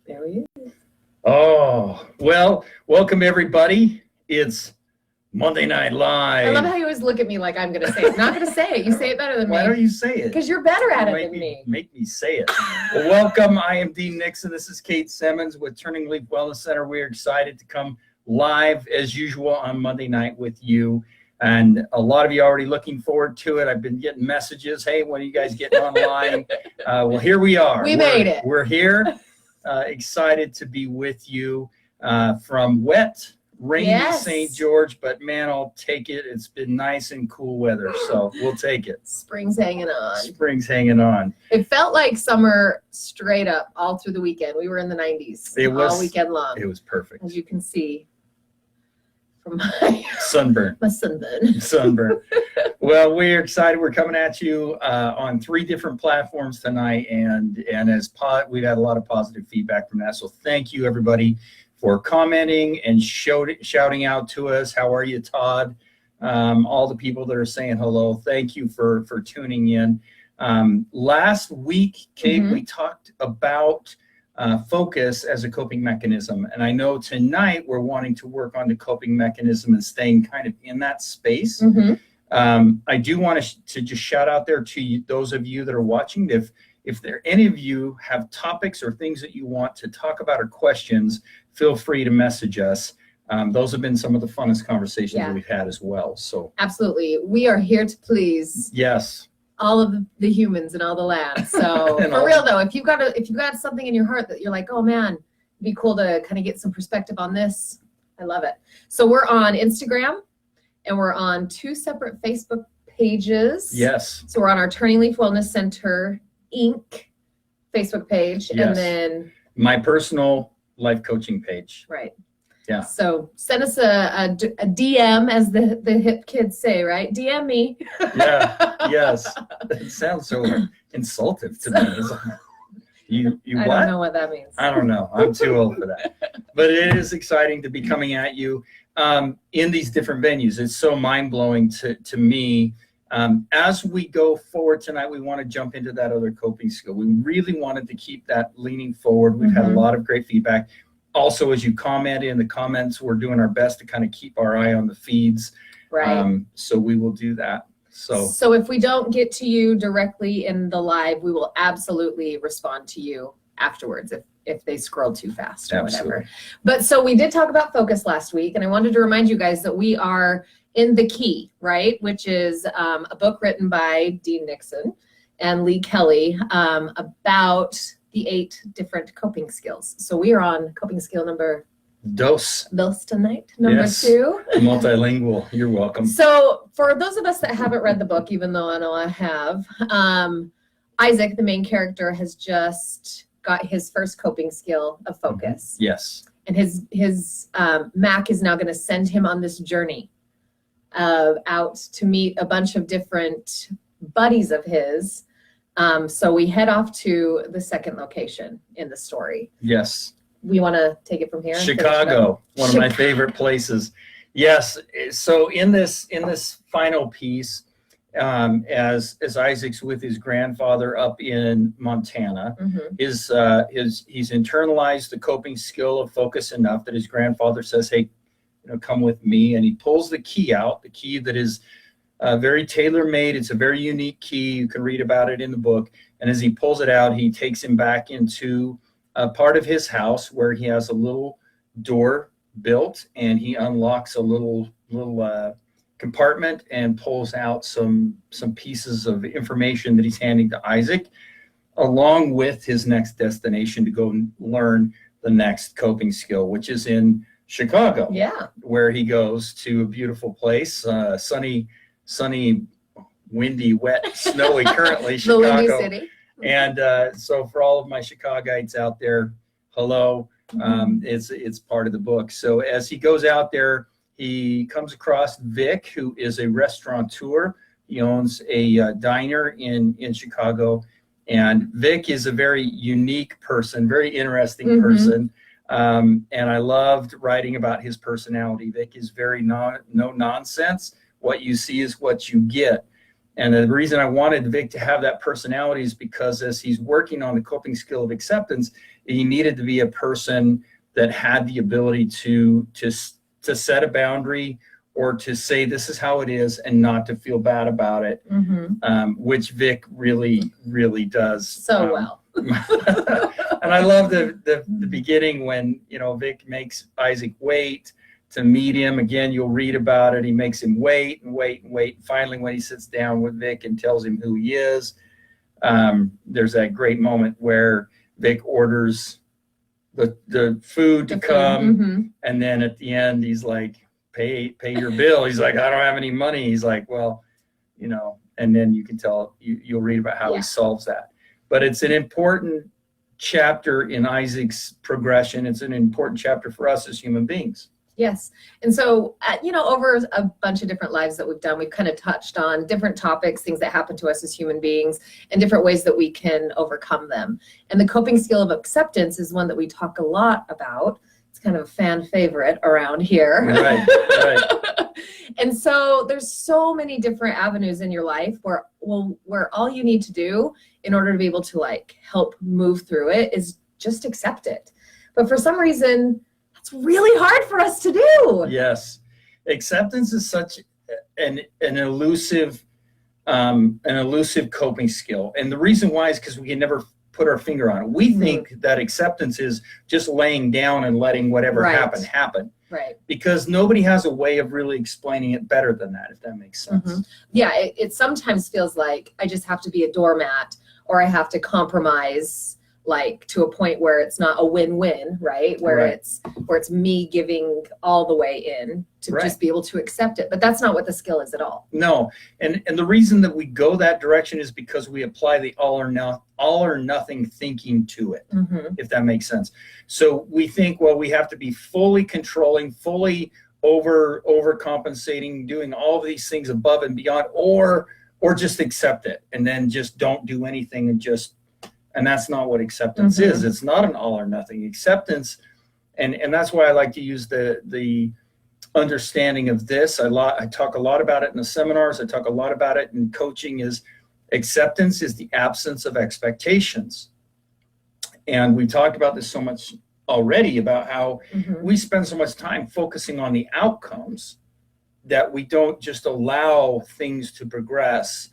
There he is. Oh, well, welcome everybody. It's Monday Night Live. I love how you always look at me like I'm going to say it. I'm not going to say it. You say it better than me. Why don't you say it? Because you're better at it than me. Make me say it. Well, welcome. I am Dean Nixon. This is Kate Semmens with TurningLeaf Wellness Center. We're excited to come live as usual on Monday night with you. And a lot of you already looking forward to it. I've been getting messages. Hey, when are you guys getting online? Well, here we are. We made it. We're here. Excited to be with you from wet, rainy St. George, but man, I'll take it. It's been nice and cool weather, so we'll take it. Spring's hanging on. Spring's hanging on. It felt like summer straight up all through the weekend. We were in the 90s all weekend long. It was perfect. As you can see from my sunburn. Sunburn. Well, we're excited. We're coming at you on 3 different platforms tonight, and as we've had a lot of positive feedback from that. So thank you, everybody, for commenting and shouting out to us. How are you, Todd? All the people that are saying hello. Thank you for tuning in. Last week, Kate, we talked about focus as a coping mechanism. And I know tonight we're wanting to work on the coping mechanism and staying kind of in that space. I do want to just shout out there to you, those of you that are watching. If there any of you have topics or things that you want to talk about or questions, feel free to message us. Those have been some of the funnest conversations that we've had as well. So absolutely, we are here to please. Yes. All of the humans and all the labs. So for real though, if you've got something in your heart that you're like, oh man, it'd be cool to kind of get some perspective on this, I love it. So we're on Instagram and we're on 2 separate Facebook pages. Yes. So we're on our TurningLeaf Wellness Center Inc. Facebook page, and then my personal life coaching page. Right. Yeah. So send us a DM, as the hip kids say, right? DM me. Yeah. Yes. It sounds so insultive to me. You what? I don't know what that means. I don't know. I'm too old for that. But it is exciting to be coming at you in these different venues. It's so mind-blowing to me. As we go forward tonight, we want to jump into that other coping skill. We really wanted to keep that leaning forward. We've had a lot of great feedback. Also, as you comment in the comments, we're doing our best to kind of keep our eye on the feeds. Right. So we will do that. So if we don't get to you directly in the live, we will absolutely respond to you afterwards if they scroll too fast or whatever. But so we did talk about focus last week, and I wanted to remind you guys that we are in The Key, right? Which is a book written by Dean Nixon and Kelley about the 8 different coping skills. So we are on coping skill number Dos tonight, number 2. Multilingual, you're welcome. So for those of us that haven't read the book, even though I know I have, Isaac, the main character, has just got his first coping skill of focus. Yes. And his Mac is now going to send him on this journey out to meet a bunch of different buddies of his. So we head off to the second location in the story. Yes. We want to take it from here. Chicago, one of my favorite places. Yes. So in this final piece, as Isaac's with his grandfather up in Montana, he's internalized the coping skill of focus enough that his grandfather says, "Hey, come with me," and he pulls the key out, the key that is very tailor-made. It's a very unique key. You can read about it in the book. And as he pulls it out, he takes him back into a part of his house where he has a little door built, and he unlocks a little compartment and pulls out some pieces of information that he's handing to Isaac, along with his next destination to go and learn the next coping skill, which is in Chicago. Yeah. Where he goes to a beautiful place, sunny, windy, wet, snowy currently, Chicago. The Windy City. And so for all of my Chicagoites out there, hello. It's part of the book. So as he goes out there, he comes across Vic, who is a restaurateur. He owns a diner in Chicago. And Vic is a very unique person, very interesting person. And I loved writing about his personality. Vic is very no nonsense. What you see is what you get. And the reason I wanted Vic to have that personality is because as he's working on the coping skill of acceptance, he needed to be a person that had the ability to set a boundary or to say this is how it is and not to feel bad about it, which Vic really, really does. So well. And I love the beginning when, Vic makes Isaac wait to meet him. Again, you'll read about it. He makes him wait and wait and wait. Finally, when he sits down with Vic and tells him who he is, there's that great moment where Vic orders the food to come. And then at the end, he's like, pay your bill. He's like, I don't have any money. He's like, well, and then you can tell, you'll read about how he solves that. But it's an important chapter in Isaac's progression. It's an important chapter for us as human beings. Yes. And so, over a bunch of different lives that we've done, we've kind of touched on different topics, things that happen to us as human beings, and different ways that we can overcome them. And the coping skill of acceptance is one that we talk a lot about. It's kind of a fan favorite around here. Right. And so there's so many different avenues in your life where all you need to do in order to be able to help move through it is just accept it. But for some reason, it's really hard for us to do. Yes. Acceptance is such an elusive coping skill. And the reason why is because we can never put our finger on it. We think that acceptance is just laying down and letting whatever happen. Right. Because nobody has a way of really explaining it better than that, if that makes sense. Yeah, it sometimes feels like I just have to be a doormat, or I have to compromise to a point where it's not a win-win, right? Where it's me giving all the way in to just be able to accept it. But that's not what the skill is at all. No. And the reason that we go that direction is because we apply the all or nothing thinking to it, if that makes sense. So we think, well, we have to be fully controlling, fully overcompensating, doing all of these things above and beyond, or just accept it and then just don't do anything and that's not what acceptance is. It's not an all or nothing acceptance. And that's why I like to use the understanding of this. I talk a lot about it in the seminars. I talk a lot about it in coaching. Is acceptance is the absence of expectations. And we talked about this so much already about how we spend so much time focusing on the outcomes that we don't just allow things to progress,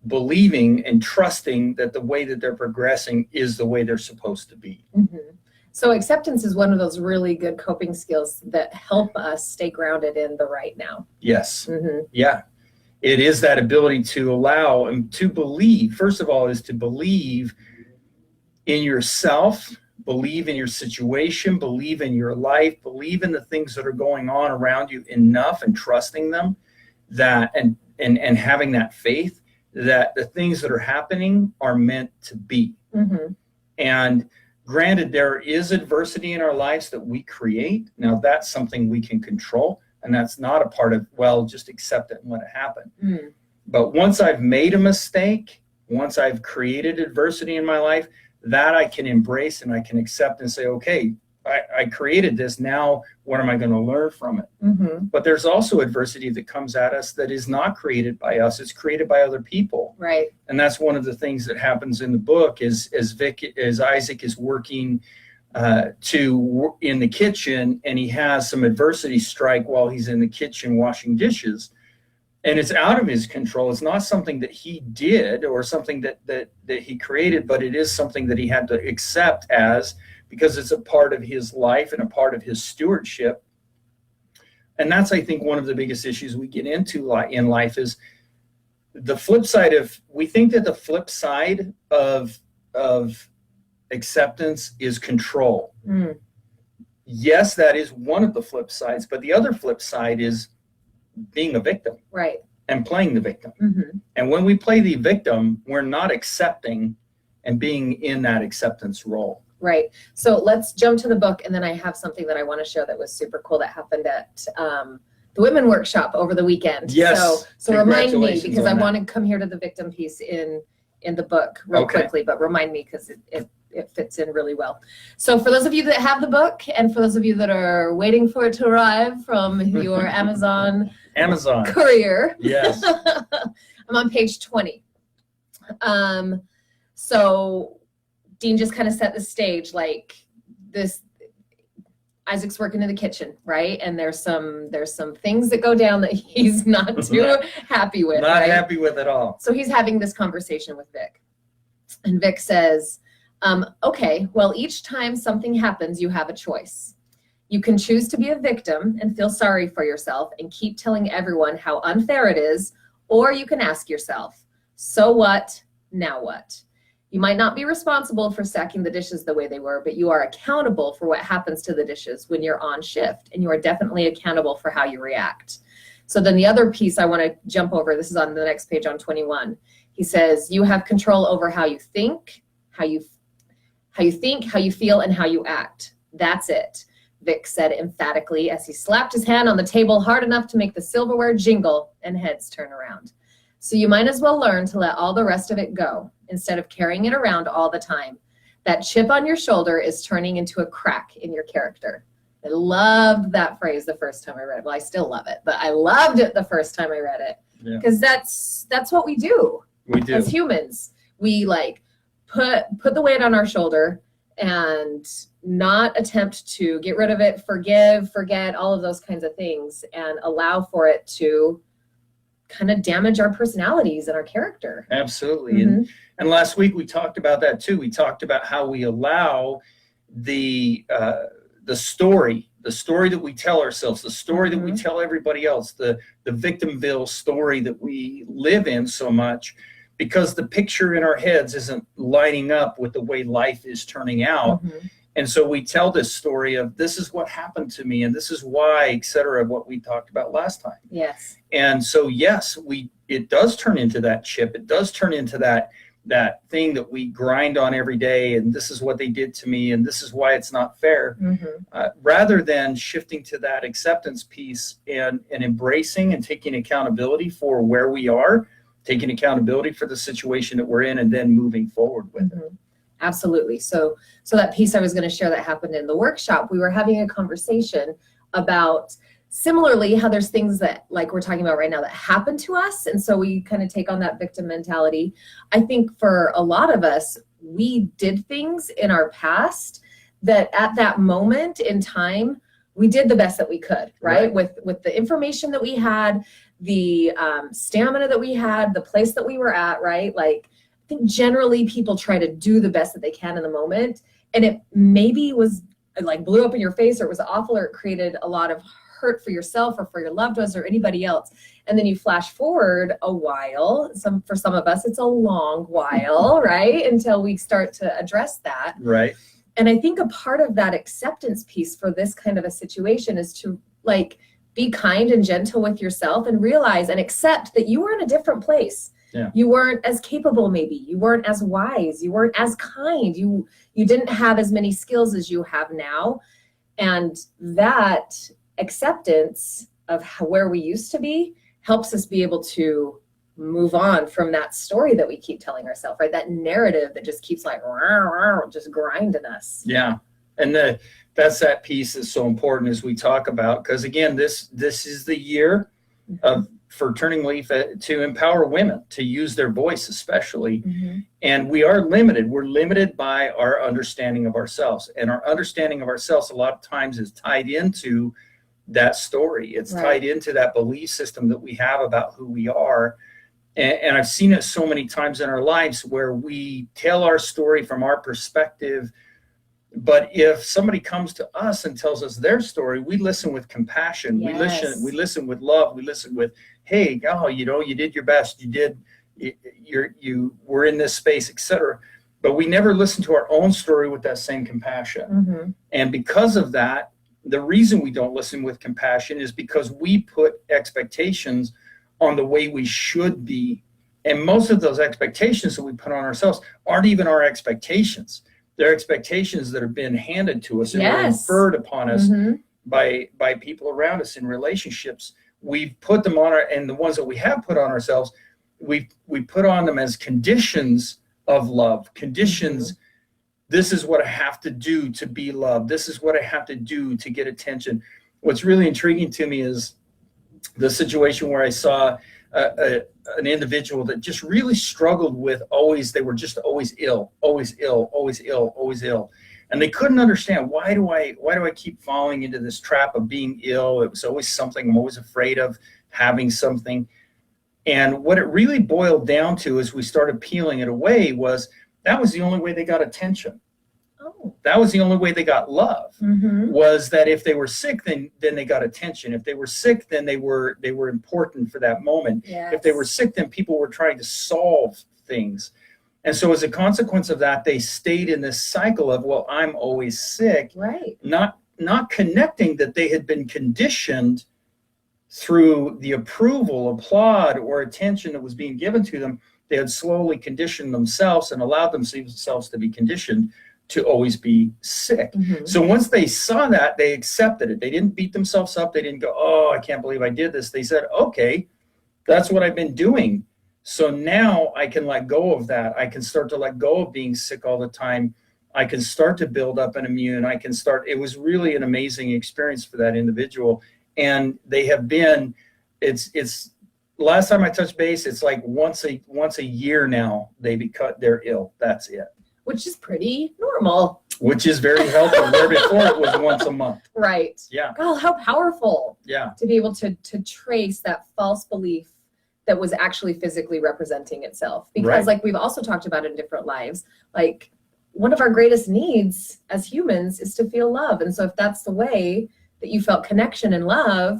believing and trusting that the way that they're progressing is the way they're supposed to be. So acceptance is one of those really good coping skills that help us stay grounded in the right now. Yes. Yeah. It is that ability to allow and to believe, first of all, is to believe in yourself, believe in your situation, believe in your life, believe in the things that are going on around you enough and trusting them that and having that faith that the things that are happening are meant to be. And granted, there is adversity in our lives that we create. Now, that's something we can control, and that's not a part of, well, just accept it and let it happen. But once I've made a mistake, once I've created adversity in my life, that I can embrace and I can accept and say, okay, I created this. Now, what am I going to learn from it? But there's also adversity that comes at us that is not created by us. It's created by other people. Right. And that's one of the things that happens in the book is as Isaac is working in the kitchen, and he has some adversity strike while he's in the kitchen washing dishes. And it's out of his control. It's not something that he did or something that he created, but it is something that he had to accept because it's a part of his life and a part of his stewardship. And that's, I think, one of the biggest issues we get into in life is the flip side we think that the flip side of acceptance is control. Yes, that is one of the flip sides, but the other flip side is being a victim. Right. And playing the victim. And when we play the victim, we're not accepting and being in that acceptance role. Right. So let's jump to the book, and then I have something that I want to show that was super cool that happened at the Women Workshop over the weekend. Yes. So remind me, because I want to come here to the victim piece in the book real quickly, but remind me because it fits in really well. So for those of you that have the book, and for those of you that are waiting for it to arrive from your Amazon Amazon career. Yes. I'm on page 20. So Dean just kind of set the stage like this. Isaac's working in the kitchen, right? And there's some things that go down that he's not too happy with. Not right? happy with at all. So he's having this conversation with Vic. And Vic says, okay, well, each time something happens, you have a choice. You can choose to be a victim and feel sorry for yourself and keep telling everyone how unfair it is, or you can ask yourself, so what? Now what? You might not be responsible for stacking the dishes the way they were, but you are accountable for what happens to the dishes when you're on shift, and you are definitely accountable for how you react. So then the other piece I want to jump over, this is on the next page on 21. He says, you have control over how you think, how you feel, and how you act. That's it, Vic said emphatically as he slapped his hand on the table hard enough to make the silverware jingle and heads turn around. So you might as well learn to let all the rest of it go instead of carrying it around all the time. That chip on your shoulder is turning into a crack in your character. I loved that phrase the first time I read it. Well, I still love it, but I loved it the first time I read it because that's what we do. We do. As humans. We like put the weight on our shoulder and not attempt to get rid of it, forgive, forget, all of those kinds of things, and allow for it to kind of damage our personalities and our character. Absolutely. Mm-hmm. And last week we talked about that too. We talked about how we allow the story that we tell ourselves, the story that we tell everybody else, the Victimville story that we live in so much, because the picture in our heads isn't lining up with the way life is turning out. And so we tell this story of this is what happened to me and this is why, et cetera, what we talked about last time. Yes. And so, yes, it does turn into that chip. It does turn into that thing that we grind on every day. And this is what they did to me. And this is why it's not fair. Rather than shifting to that acceptance piece and embracing and taking accountability for where we are, taking accountability for the situation that we're in, and then moving forward with it. Absolutely. So that piece I was going to share that happened in the workshop, we were having a conversation about similarly how there's things that like we're talking about right now that happen to us. And so we kind of take on that victim mentality. I think for a lot of us, we did things in our past that at that moment in time, we did the best that we could, right? With the information that we had, the stamina that we had, the place that we were at, right? Like, I think generally people try to do the best that they can in the moment, and it maybe was like blew up in your face, or it was awful, or it created a lot of hurt for yourself or for your loved ones or anybody else. And then you flash forward a while, for some of us it's a long while, right? Until we start to address that. Right. And I think a part of that acceptance piece for this kind of a situation is to like be kind and gentle with yourself and realize and accept that you were in a different place. Yeah. You weren't as capable, maybe. You weren't as wise. You weren't as kind. You didn't have as many skills as you have now. And that acceptance of where we used to be helps us be able to move on from that story that we keep telling ourselves, right? That narrative that just keeps like, just grinding us. Yeah. And that's that piece is so important as we talk about, because again, this is the year for Turning Leaf to empower women to use their voice, especially. And we are limited. We're limited by our understanding of ourselves, and our understanding of ourselves a lot of times is tied into that story. It's tied into that belief system that we have about who we are. And I've seen it so many times in our lives where we tell our story from our perspective. But if somebody comes to us and tells us their story, we listen with compassion. Yes. We listen with love. We listen with, hey, you did your best. You were in this space, etc. But we never listen to our own story with that same compassion. And because of that, the reason we don't listen with compassion is because we put expectations on the way we should be. And most of those expectations that we put on ourselves aren't even our expectations. They're expectations that have been handed to us and were inferred upon us by people around us in relationships. We've put them on and the ones that we have put on ourselves, we put on them as conditions of love, conditions. This is what I have to do to be loved. This is what I have to do to get attention. What's really intriguing to me is the situation where I saw an individual that just really struggled with they were just always ill, always ill, always ill, always ill. And they couldn't understand, why do I keep falling into this trap of being ill? It was always something. I'm always afraid of having something. And what it really boiled down to, as we started peeling it away, was that was the only way they got attention. Oh. That was the only way they got love. Mm-hmm. Was that if they were sick, then they got attention. If they were sick, then they were important for that moment. Yes. If they were sick, then people were trying to solve things. And so as a consequence of that, they stayed in this cycle of, well, I'm always sick. Right. Not connecting that they had been conditioned through the approval, applaud, or attention that was being given to them. They had slowly conditioned themselves and allowed themselves to be conditioned to always be sick. Mm-hmm. So once they saw that, they accepted it. They didn't beat themselves up. They didn't go, oh, I can't believe I did this. They said, okay, that's what I've been doing. So now I can let go of that. I can start to let go of being sick all the time. I can start to build up an immune. It was really an amazing experience for that individual. And they have been, it's last time I touched base, it's like once a year now, they're ill. That's it. Which is pretty normal. Which is very healthy. Where before it was once a month. Right. Yeah. God, how powerful. Yeah. To be able to trace that false belief that was actually physically representing itself. Because Right. like we've also talked about in different lives, like one of our greatest needs as humans is to feel love. And so if that's the way that you felt connection and love,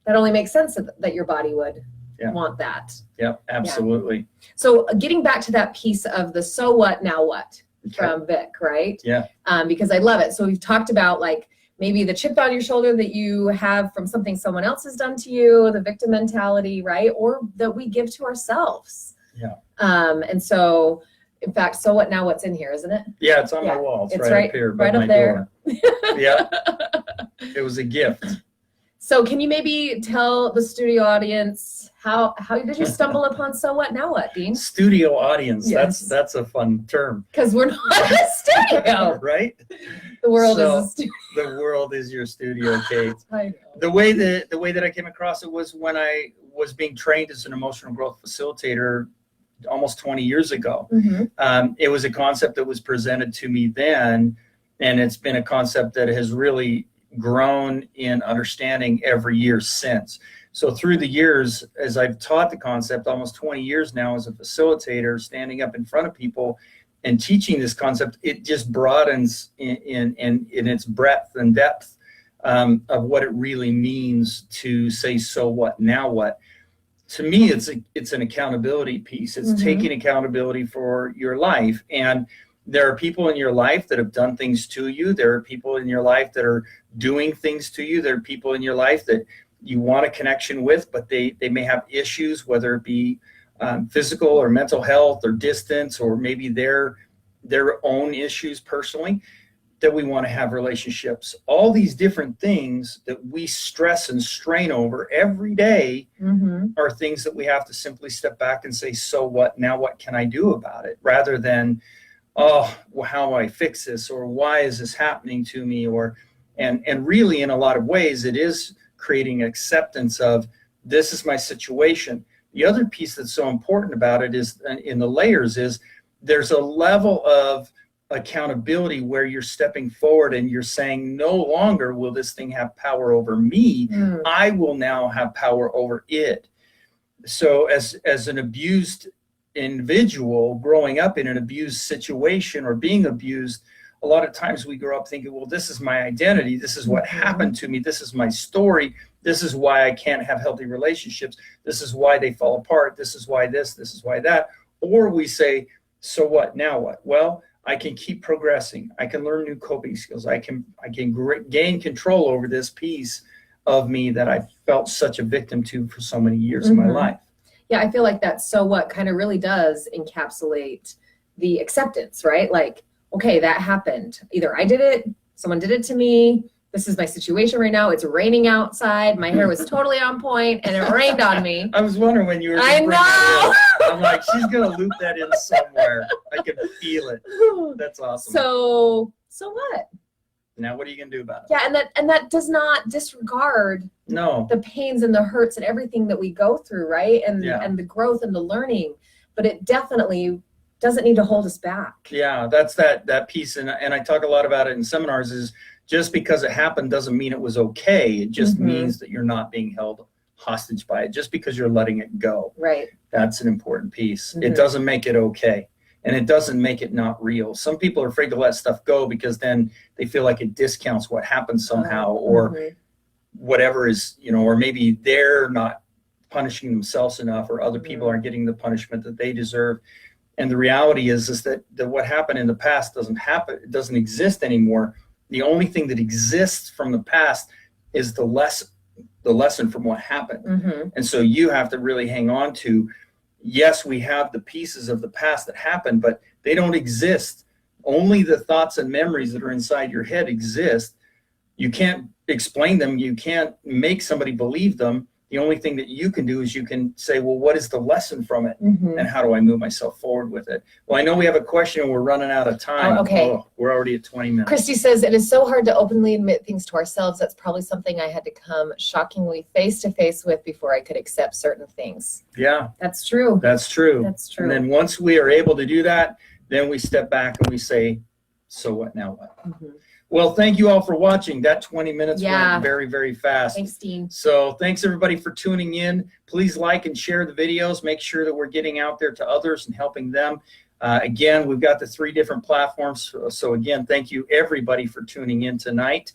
that only makes sense that your body would want that. Yep, absolutely. Yeah. So getting back to that piece of the so what, now what from Vic, right? Yeah. Because I love it. So we've talked about like maybe the chip on your shoulder that you have from something someone else has done to you, the victim mentality, right? Or that we give to ourselves. Yeah. And so, in fact, so what, now what's in here, isn't it? Yeah, it's on my wall. It's right up here by right my up there. door. Yeah. It was a gift. So can you maybe tell the studio audience how did you stumble upon so what, now what, Dean? Studio audience. Yes. That's a fun term. Because we're not a studio. Right? The world So, is a studio. The world is your studio, Kate. I know. The way that I came across it was when I was being trained as an emotional growth facilitator almost 20 years ago. Mm-hmm. It was a concept that was presented to me then, and it's been a concept that has really grown in understanding every year since. So through the years, as I've taught the concept, almost 20 years now as a facilitator, standing up in front of people and teaching this concept, it just broadens in its breadth and depth of what it really means to say, so what, now what? To me, it's an accountability piece. It's Mm-hmm. taking accountability for your life. And there are people in your life that have done things to you. There are people in your life that are doing things to you. There are people in your life that you want a connection with, but they may have issues, whether it be physical or mental health or distance, or maybe their own issues personally, that we want to have relationships. All these different things that we stress and strain over every day Mm-hmm. are things that we have to simply step back and say, so what, now what can I do about it? Rather than, oh, well, how do I fix this? Or why is this happening to me? And really, in a lot of ways, it is creating acceptance of, this is my situation. The other piece that's so important about it is, in the layers, is there's a level of accountability where you're stepping forward and you're saying, no longer will this thing have power over me. I will now have power over it. So as an abused individual growing up in an abused situation or being abused, a lot of times we grow up thinking, well, this is my identity. This is what happened to me. This is my story. This is why I can't have healthy relationships. This is why they fall apart. This is why this is why that. Or we say, so what, now what? Well, I can keep progressing. I can learn new coping skills. I can gain control over this piece of me that I felt such a victim to for so many years in my life. Yeah, I feel like that so what kind of really does encapsulate the acceptance, right? Like, okay, that happened. Either I did it, someone did it to me. This is my situation right now. It's raining outside. My hair was totally on point and it rained on me. I was wondering when you were I know. I'm like, she's going to loop that in somewhere. I can feel it. That's awesome. So what? Now what are you going to do about it? Yeah, and that does not disregard No. the pains and the hurts and everything that we go through, right? And Yeah. and the growth and the learning, but it definitely doesn't need to hold us back. Yeah, that's that piece, and I talk a lot about it in seminars, is just because it happened doesn't mean it was okay. It just means that you're not being held hostage by it just because you're letting it go. Right. That's an important piece. It doesn't make it okay. And it doesn't make it not real. Some people are afraid to let stuff go because then they feel like it discounts what happened somehow, or whatever is, or maybe they're not punishing themselves enough, or other people aren't getting the punishment that they deserve. And the reality is that what happened in the past doesn't happen. It doesn't exist anymore. The only thing that exists from the past is the lesson from what happened. And so you have to really hang on to, yes, we have the pieces of the past that happened, but they don't exist. Only the thoughts and memories that are inside your head exist. You can't explain them. You can't make somebody believe them. The only thing that you can do is you can say, well, what is the lesson from it? And how do I move myself forward with it? Well, I know we have a question and we're running out of time. We're already at 20 minutes. Christy says, it is so hard to openly admit things to ourselves. That's probably something I had to come shockingly face to face with before I could accept certain things. Yeah. That's true. That's true. That's true. And then once we are able to do that, then we step back and we say, so what now what? Well, thank you all for watching. That 20 minutes went very, very fast. Thanks, Dean. So thanks everybody for tuning in. Please like and share the videos. Make sure that we're getting out there to others and helping them. Again, we've got the 3 different platforms. So again, thank you everybody for tuning in tonight.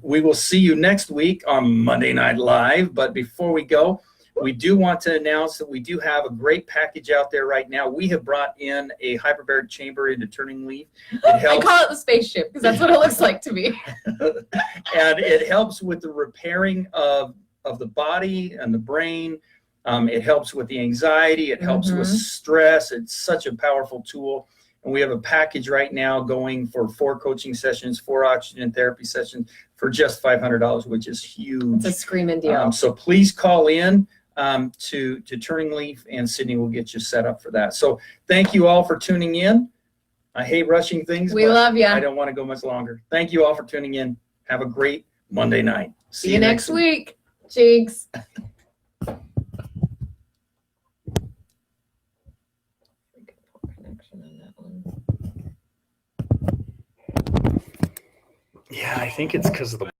We will see you next week on Monday Night Live. But before we go, we do want to announce that we do have a great package out there right now. We have brought in a hyperbaric chamber into Turning Leaf. I call it the spaceship because that's what it looks like to me. And it helps with the repairing of the body and the brain. It helps with the anxiety. It helps with stress. It's such a powerful tool. And we have a package right now going for 4 coaching sessions, 4 oxygen therapy sessions for just $500, which is huge. It's a screaming deal. So please call in to Turning Leaf, and Sydney will get you set up for that. So thank you all for tuning in. I hate rushing things. We love you. I don't want to go much longer. Thank you all for tuning in. Have a great Monday night. See you next week. Jinx. Yeah, I think it's because of the